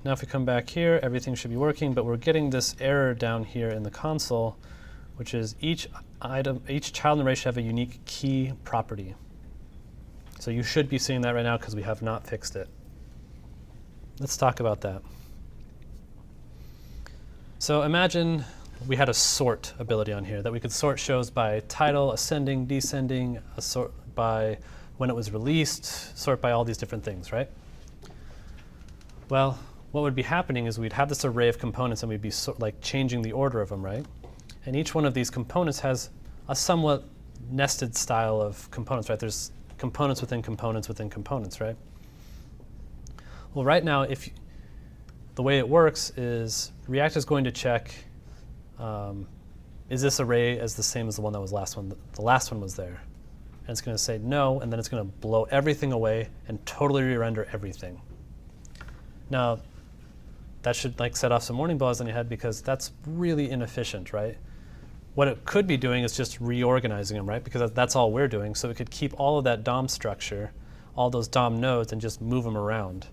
Now if we come back here, everything should be working, but we're getting this error down here in the console, which is each child array should have a unique key property. So you should be seeing that right now because we have not fixed it. Let's talk about that. So imagine we had a sort ability on here, that we could sort shows by title, ascending, descending, sort by when it was released, sort by all these different things, right? Well, what would be happening is we'd have this array of components and we'd be like changing the order of them, right? And each one of these components has a somewhat nested style of components, right? There's components within components within components, right? Well, right now, the way it works is React is going to check, is this array as the same as the one that was last one? The last one was there. And it's going to say no, and then it's going to blow everything away and totally re-render everything. Now, that should like set off some warning bells in your head because that's really inefficient, right? What it could be doing is just reorganizing them, right? Because that's all we're doing. So it could keep all of that DOM structure, all those DOM nodes, and just move them around.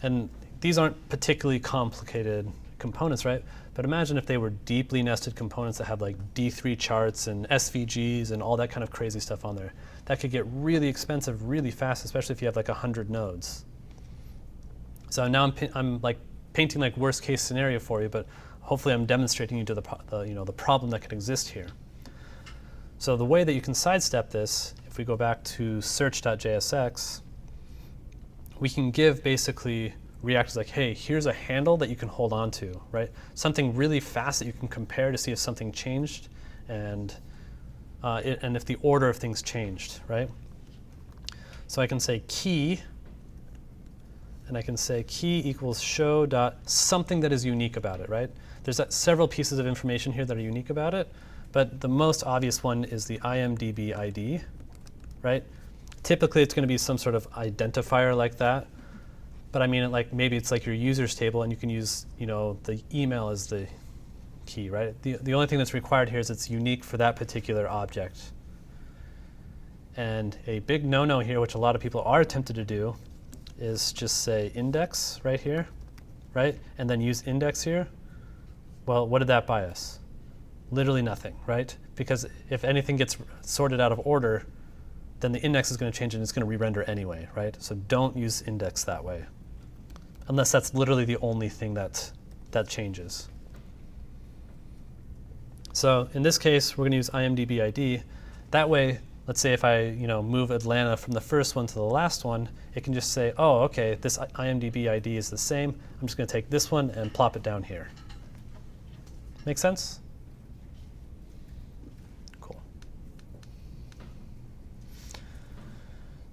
And these aren't particularly complicated components, right? But imagine if they were deeply nested components that had like D3 charts and SVGs and all that kind of crazy stuff on there. That could get really expensive really fast, especially if you have like 100 nodes. So now I'm like painting like worst case scenario for you, but hopefully I'm demonstrating you to the problem that could exist here. So the way that you can sidestep this, if we go back to search.jsx, we can give basically React is like, hey, here's a handle that you can hold on to, right? Something really fast that you can compare to see if something changed and if the order of things changed, right? So I can say key, and I can say key equals show dot something that is unique about it, right? There's several pieces of information here that are unique about it, but the most obvious one is the IMDb ID, right? Typically, it's going to be some sort of identifier like that. But I mean, like maybe it's like your users table, and you can use the email as the key, right? The only thing that's required here is it's unique for that particular object. And a big no-no here, which a lot of people are tempted to do, is just say index right here, right? And then use index here. Well, what did that buy us? Literally nothing, right? Because if anything gets sorted out of order, then the index is going to change and it's going to re-render anyway, right? So don't use index that way, unless that's literally the only thing that changes. So in this case, we're going to use IMDb ID. That way, let's say if I move Atlanta from the first one to the last one, it can just say, oh, okay, this IMDb ID is the same. I'm just going to take this one and plop it down here. Make sense? Cool.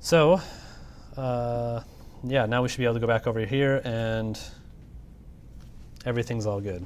So yeah, now we should be able to go back over here and everything's all good.